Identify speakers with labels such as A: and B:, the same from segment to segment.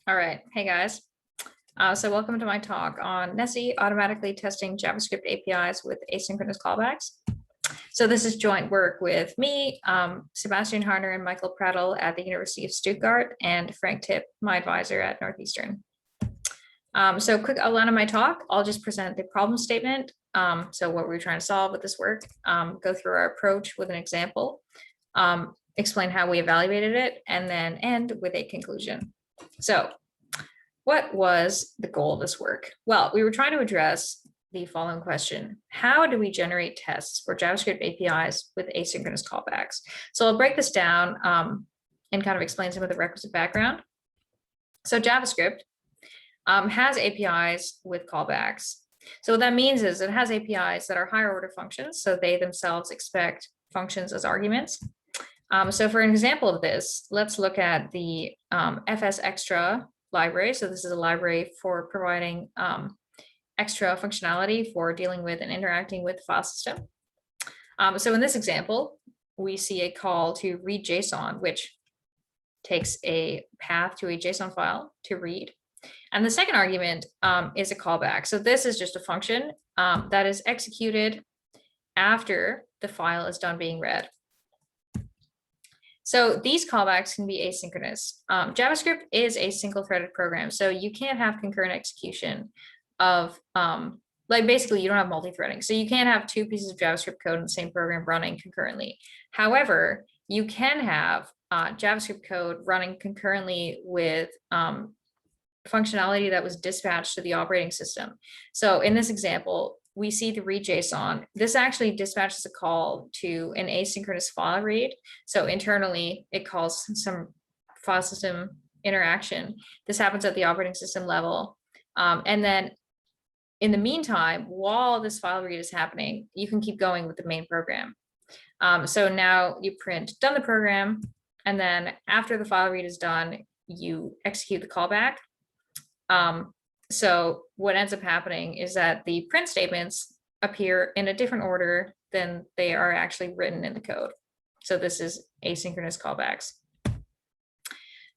A: All right. Hey guys. So welcome to my talk on Nessie automatically testing JavaScript APIs with asynchronous callbacks. So this is joint work with me, Sebastian Harner and Michael Prattle at the University of Stuttgart, and Frank Tipp, my advisor at Northeastern. So quick outline of my talk, I'll just present the problem statement. So what we're trying to solve with this work, go through our approach with an example, explain how we evaluated it, and then end with a conclusion. So what was the goal of this work? Well, we were trying to address the following question. How do we generate tests for JavaScript APIs with asynchronous callbacks? So I'll break this down and kind of explain some of the requisite background. So JavaScript has APIs with callbacks. So what that means is it has APIs that are higher order functions. So they themselves expect functions as arguments. So for an example of this, let's look at the FS Extra library. So this is a library for providing extra functionality for dealing with and interacting with the file system. So in this example, we see a call to read JSON, which takes a path to a JSON file to read. And the second argument is a callback. So this is just a function that is executed after the file is done being read. So these callbacks can be asynchronous. JavaScript is a single threaded program, so you can't have concurrent execution of, like basically you don't have multi-threading. So you can't have two pieces of JavaScript code in the same program running concurrently. However, you can have JavaScript code running concurrently with functionality that was dispatched to the operating system. So in this example, we see the read JSON. This actually dispatches a call to an asynchronous file read. So internally, it calls some file system interaction. This happens at the operating system level. And then in the meantime, while this file read is happening, you can keep going with the main program. So now you print done the program, and then after the file read is done, you execute the callback. So what ends up happening is that the print statements appear in a different order than they are actually written in the code. So this is asynchronous callbacks.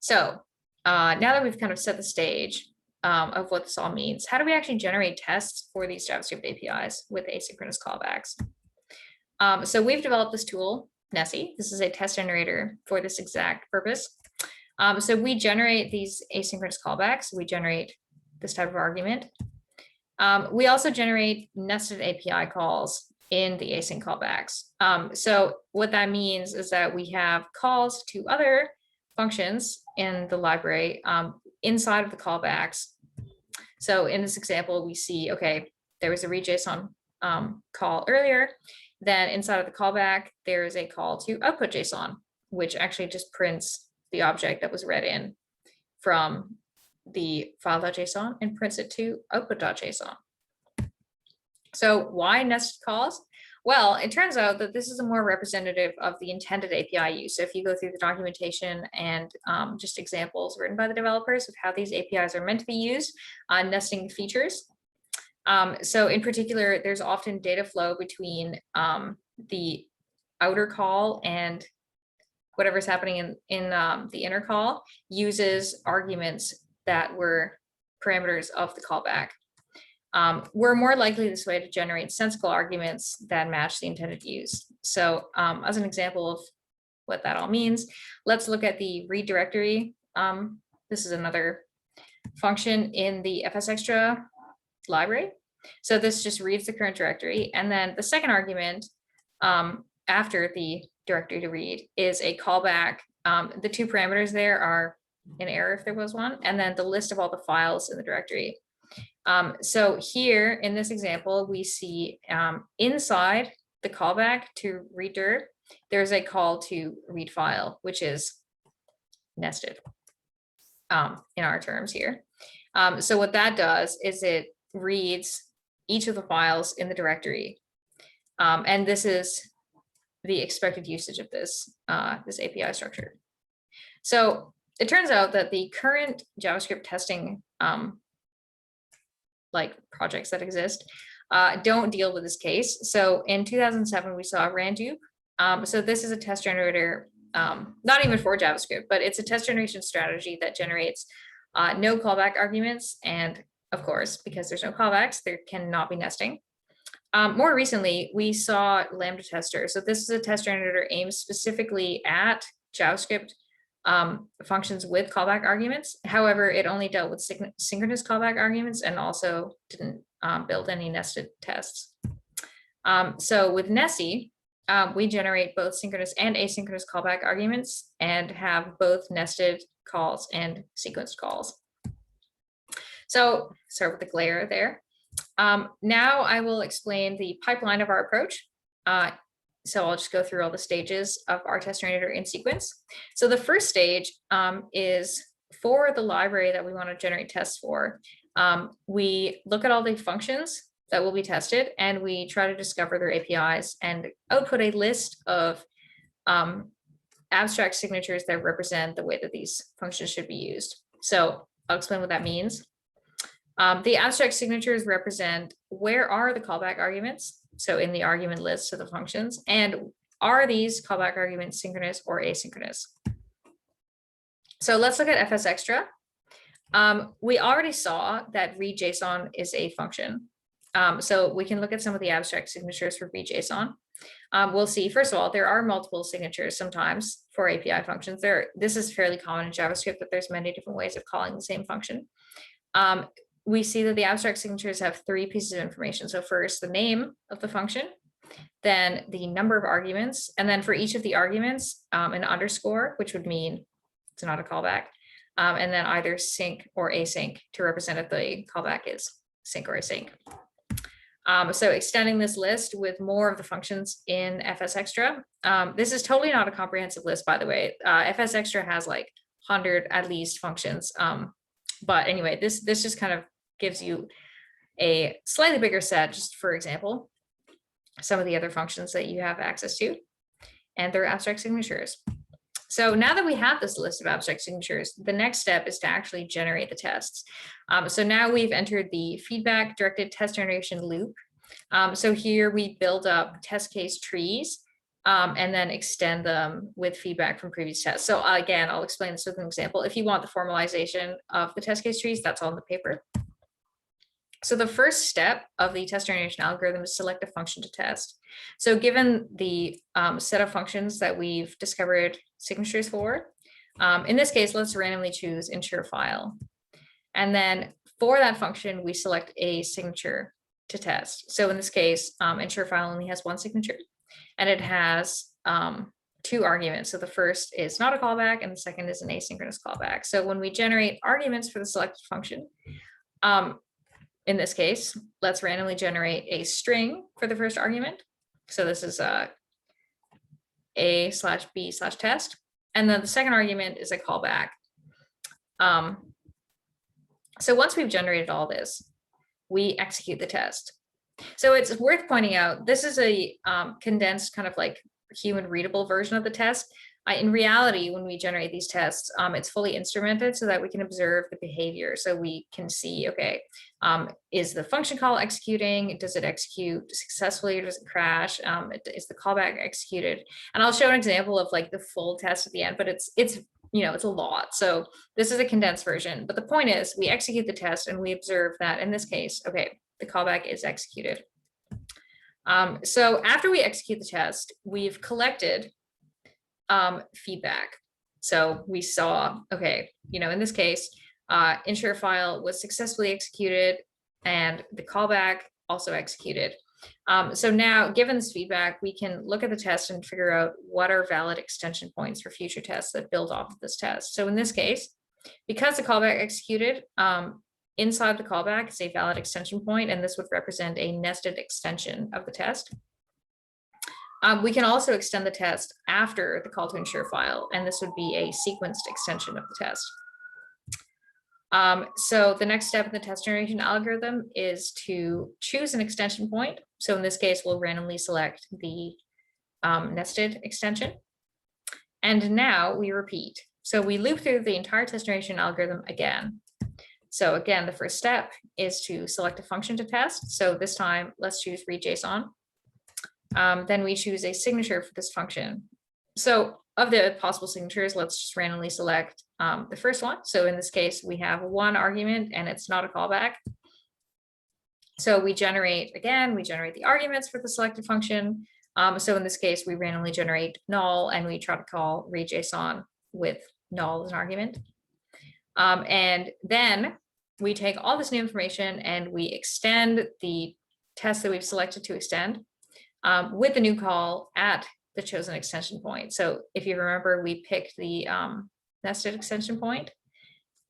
A: So now that we've kind of set the stage of what this all means, how do we actually generate tests for these JavaScript APIs with asynchronous callbacks? So we've developed this tool, Nessie. This is a test generator for this exact purpose. So we generate these asynchronous callbacks. We generate this type of argument. We also generate nested API calls in the async callbacks. So what that means is that we have calls to other functions in the library inside of the callbacks. So in this example, we see, okay, there was a read JSON call earlier. Then inside of the callback, there is a call to output JSON, which actually just prints the object that was read in from the file.json and prints it to output.json. So why nested calls? Well, it turns out that this is a more representative of the intended API use. So if you go through the documentation and just examples written by the developers of how these APIs are meant to be used on nesting features. So in particular, there's often data flow between the outer call and whatever's happening in the inner call uses arguments that were parameters of the callback. We're more likely this way to generate sensible arguments that match the intended use. So as an example of what that all means, let's look at the read directory. This is another function in the FS Extra library. So this just reads the current directory. And then the second argument after the directory to read is a callback. The two parameters there are an error if there was one, and then the list of all the files in the directory. So here in this example, we see inside the callback to read dir, there's a call to read file, which is nested in our terms here. So what that does is it reads each of the files in the directory. And this is the expected usage of this, this API structure. So it turns out that the current JavaScript testing like projects that exist don't deal with this case. So in 2007, we saw Randup. So this is a test generator, not even for JavaScript, but it's a test generation strategy that generates no callback arguments, and of course, because there's no callbacks, there cannot be nesting. More recently, we saw Lambda tester. So this is a test generator aimed specifically at JavaScript functions with callback arguments. However, it only dealt with synchronous callback arguments and also didn't build any nested tests. So with Nessie, we generate both synchronous and asynchronous callback arguments and have both nested calls and sequenced calls. So start with the glare there. Now I will explain the pipeline of our approach. So I'll just go through all the stages of our test generator in sequence. So the first stage is for the library that we want to generate tests for. We look at all the functions that will be tested and we try to discover their APIs and output a list of abstract signatures that represent the way that these functions should be used. So I'll explain what that means. The abstract signatures represent where are the callback arguments, so in the argument list of the functions, and are these callback arguments synchronous or asynchronous? So let's look at FS Extra. We already saw that read JSON is a function. So we can look at some of the abstract signatures for read JSON. We'll see, first of all, there are multiple signatures sometimes for API functions. This is fairly common in JavaScript, but there's many different ways of calling the same function. We see that the abstract signatures have 3 pieces of information. So first, the name of the function, then the number of arguments, and then for each of the arguments, an underscore, which would mean it's not a callback, and then either sync or async to represent if the callback is sync or async. So extending this list with more of the functions in FS Extra. This is totally not a comprehensive list, by the way. FS Extra has like 100 at least functions. But anyway, this just kind of gives you a slightly bigger set, just for example, some of the other functions that you have access to and their abstract signatures. So now that we have this list of abstract signatures, the next step is to actually generate the tests. So now we've entered the feedback directed test generation loop. So here we build up test case trees and then extend them with feedback from previous tests. So again, I'll explain this with an example. If you want the formalization of the test case trees, that's all in the paper. So the first step of the test generation algorithm is select a function to test. So given the set of functions that we've discovered signatures for, in this case, let's randomly choose ensure file. And then for that function, we select a signature to test. So in this case, ensure file only has 1 signature and it has 2 arguments. So the first is not a callback and the second is an asynchronous callback. So when we generate arguments for the selected function, in this case, let's randomly generate a string for the first argument. So this is a/b/test. And then the second argument is a callback. So once we've generated all this, we execute the test. So it's worth pointing out, this is a condensed kind of like human readable version of the test. In reality, when we generate these tests, it's fully instrumented so that we can observe the behavior. So we can see, okay, is the function call executing? Does it execute successfully or does it crash? Is the callback executed? And I'll show an example of like the full test at the end, but it's a lot. So this is a condensed version. But the point is we execute the test and we observe that in this case, okay, the callback is executed. So after we execute the test, we've collected feedback. So we saw, okay, in this case, ensure file was successfully executed and the callback also executed. So now, given this feedback, we can look at the test and figure out what are valid extension points for future tests that build off of this test. So in this case, because the callback executed, inside the callback is a valid extension point, and this would represent a nested extension of the test. We can also extend the test after the call to ensure file, and this would be a sequenced extension of the test. So the next step in the test generation algorithm is to choose an extension point. So in this case, we'll randomly select the nested extension. And now we repeat. So we loop through the entire test generation algorithm again. So again, the first step is to select a function to test. So this time, let's choose read JSON. Then we choose a signature for this function. So of the possible signatures, let's just randomly select the first one. So in this case, we have one argument and it's not a callback. So we generate the arguments for the selected function. So in this case, we randomly generate null and we try to call read.json with null as an argument. And then we take all this new information and we extend the test that we've selected to extend with the new call at the chosen extension point. So if you remember, we picked the nested extension point,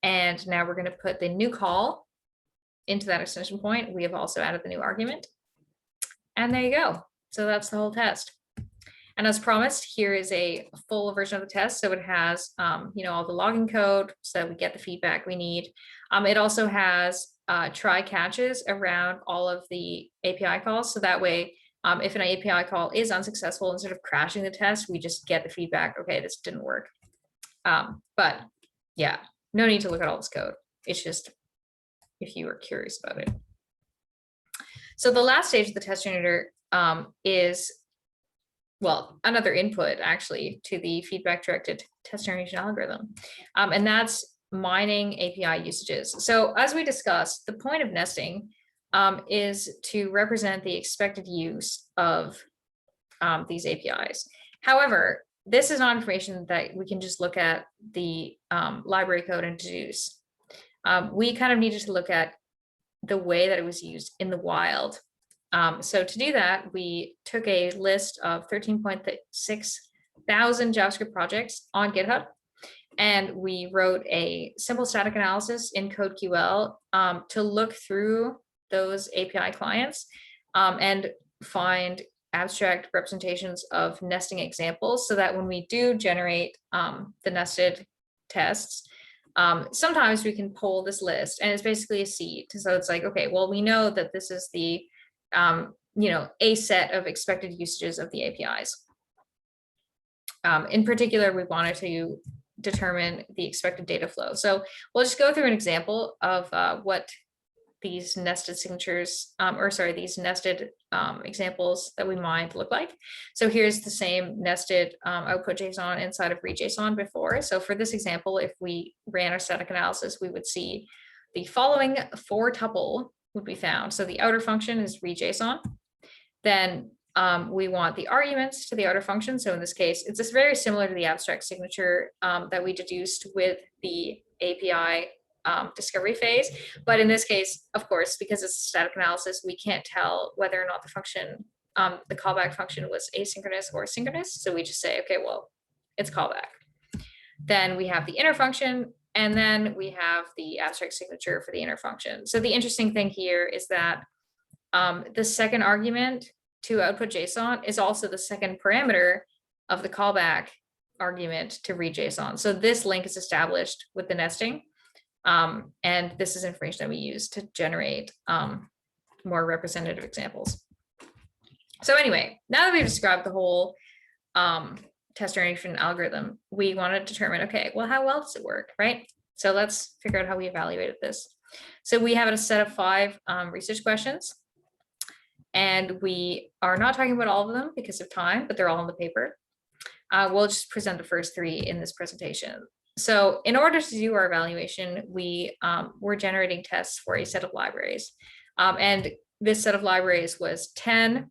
A: and now we're going to put the new call into that extension point. We have also added the new argument, and there you go. So that's the whole test. And as promised, here is a full version of the test. So it has, all the logging code so that we get the feedback we need. It also has try catches around all of the API calls. So that way, if an API call is unsuccessful, instead of crashing the test, we just get the feedback, okay, this didn't work. But yeah, no need to look at all this code. It's just if you were curious about it. So the last stage of the test generator is, well, another input actually to the feedback directed test generation algorithm. And that's mining API usages. So as we discussed, the point of nesting is to represent the expected use of these APIs. However, this is not information that we can just look at the library code and deduce. We kind of needed to look at the way that it was used in the wild. So to do that, we took a list of 13.6 thousand JavaScript projects on GitHub, and we wrote a simple static analysis in CodeQL to look through those API clients and find abstract representations of nesting examples, so that when we do generate the nested tests, sometimes we can pull this list, and it's basically a seed. So it's like, okay, well, we know that this is the a set of expected usages of the APIs. In particular, we wanted to determine the expected data flow. So we'll just go through an example of what these nested signatures, these nested examples that we mined look like. So here's the same nested output JSON inside of read.json before. So for this example, if we ran our static analysis, we would see the following 4 tuple would be found. So the outer function is read.json. Then we want the arguments to the outer function. So in this case, it's just very similar to the abstract signature that we deduced with the API discovery phase. But in this case, of course, because it's static analysis, we can't tell whether or not the function, the callback function was asynchronous or synchronous. So we just say, okay, well, it's callback. Then we have the inner function, and then we have the abstract signature for the inner function. So the interesting thing here is that the second argument to output JSON is also the second parameter of the callback argument to read.json. So this link is established with the nesting. And this is information that we use to generate more representative examples. So anyway, now that we've described the whole test generation algorithm, we want to determine, okay, well, how well does it work, right? So let's figure out how we evaluated this. So we have a set of 5 research questions, and we are not talking about all of them because of time, but they're all in the paper. We'll just present the first 3 in this presentation. So in order to do our evaluation, we're generating tests for a set of libraries. And this set of libraries was 10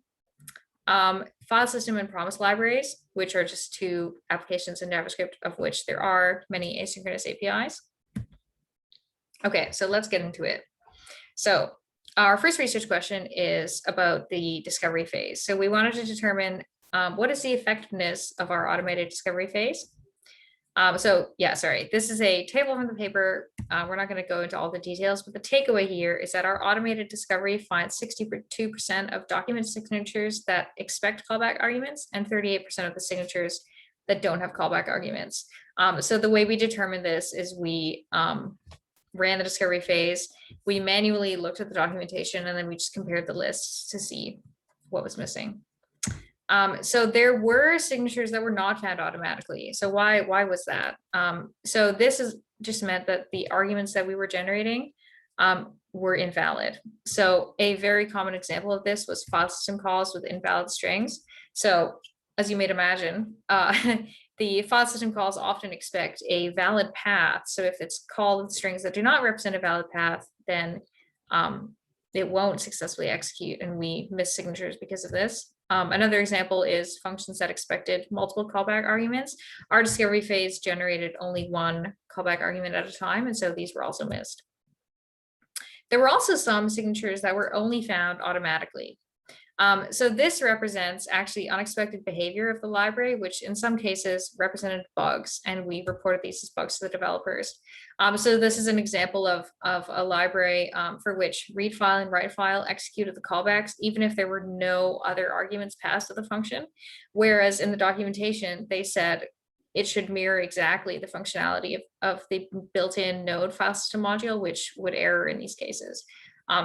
A: file system and promise libraries, which are just 2 applications in JavaScript, of which there are many asynchronous APIs. Okay, so let's get into it. So our first research question is about the discovery phase. So we wanted to determine what is the effectiveness of our automated discovery phase. This is a table from the paper. We're not going to go into all the details, but the takeaway here is that our automated discovery finds 62% of document signatures that expect callback arguments and 38% of the signatures that don't have callback arguments. So the way we determined this is we ran the discovery phase, we manually looked at the documentation, and then we just compared the lists to see what was missing. So there were signatures that were not found automatically. So why was that? So this is just meant that the arguments that we were generating were invalid. So a very common example of this was file system calls with invalid strings. So as you may imagine, the file system calls often expect a valid path. So if it's called with strings that do not represent a valid path, then it won't successfully execute, and we miss signatures because of this. Another example is functions that expected multiple callback arguments. Our discovery phase generated only one callback argument at a time, and so these were also missed. There were also some signatures that were only found automatically. So this represents actually unexpected behavior of the library, which in some cases represented bugs, and we reported these as bugs to the developers. So this is an example of a library for which read file and write file executed the callbacks, even if there were no other arguments passed to the function. Whereas in the documentation, they said it should mirror exactly the functionality of the built-in node file system module, which would error in these cases.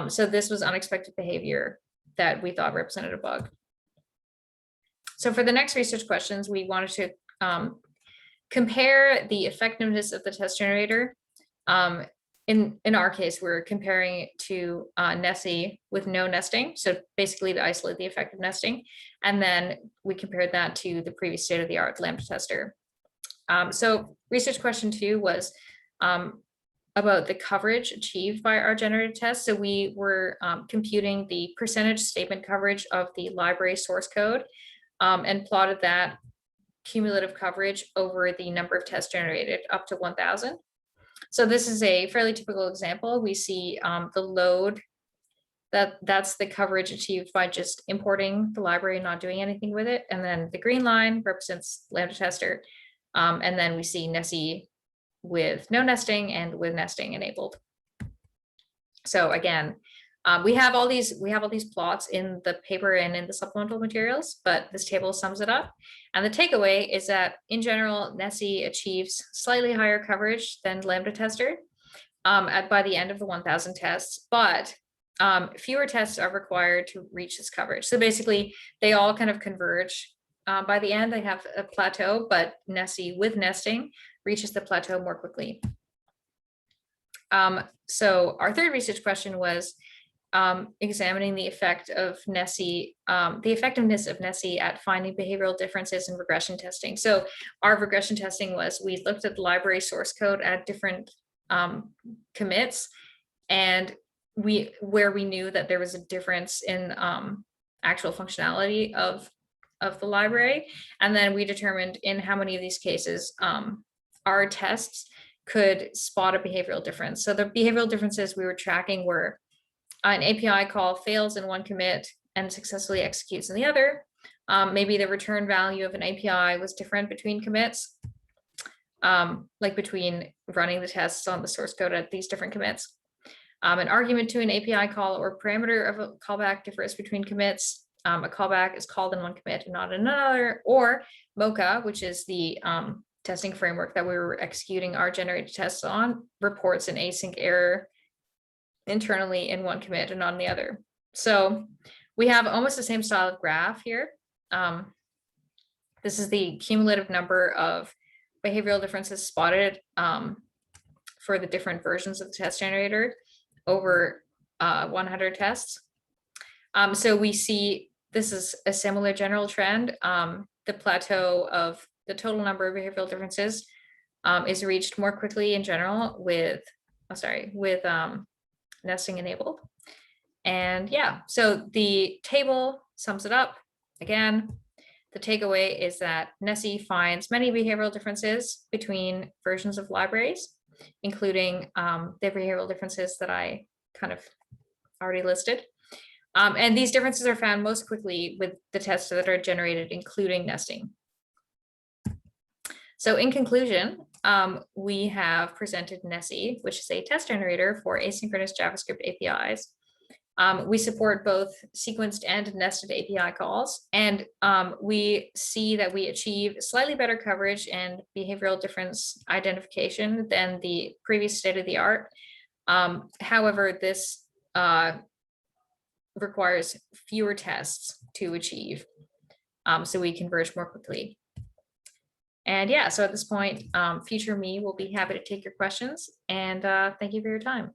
A: So this was unexpected behavior that we thought represented a bug. So for the next research questions, we wanted to compare the effectiveness of the test generator. In our case, we're comparing it to Nessie with no nesting. So basically to isolate the effect of nesting. And then we compared that to the previous state-of-the-art Lambda tester. So research question 2 was about the coverage achieved by our generated test. So we were computing the percentage statement coverage of the library source code and plotted that cumulative coverage over the number of tests generated up to 1,000. So this is a fairly typical example. We see the load, that's the coverage achieved by just importing the library and not doing anything with it. And then the green line represents Lambda tester. And then we see Nessie with no nesting and with nesting enabled. So again, we have all these plots in the paper and in the supplemental materials, but this table sums it up. And the takeaway is that in general, Nessie achieves slightly higher coverage than Lambda tester by the end of the 1,000 tests, but fewer tests are required to reach this coverage. So basically, they all kind of converge. By the end, they have a plateau, but Nessie with nesting reaches the plateau more quickly. So our third research question was examining the effect of Nessie, the effectiveness of Nessie at finding behavioral differences in regression testing. So our regression testing was, we looked at the library source code at different commits, and where we knew that there was a difference in actual functionality of the library. And then we determined in how many of these cases our tests could spot a behavioral difference. So the behavioral differences we were tracking were an API call fails in one commit and successfully executes in the other. Maybe the return value of an API was different between commits, like between running the tests on the source code at these different commits. An argument to an API call or parameter of a callback differs between commits. A callback is called in one commit and not in another, or MoCA, which is the testing framework that we were executing our generated tests on, reports an async error internally in one commit and not in the other. So we have almost the same style of graph here. This is the cumulative number of behavioral differences spotted for the different versions of the test generator over 100 tests. So we see this is a similar general trend. The plateau of the total number of behavioral differences is reached more quickly in general with nesting enabled. And yeah, so the table sums it up. Again, the takeaway is that Nessie finds many behavioral differences between versions of libraries, including the behavioral differences that I kind of already listed. And these differences are found most quickly with the tests that are generated, including nesting. So in conclusion, we have presented Nessie, which is a test generator for asynchronous JavaScript APIs. We support both sequenced and nested API calls, and we see that we achieve slightly better coverage and behavioral difference identification than the previous state-of-the-art. However, this requires fewer tests to achieve, so we converge more quickly. And yeah, so at this point, future me will be happy to take your questions, and thank you for your time.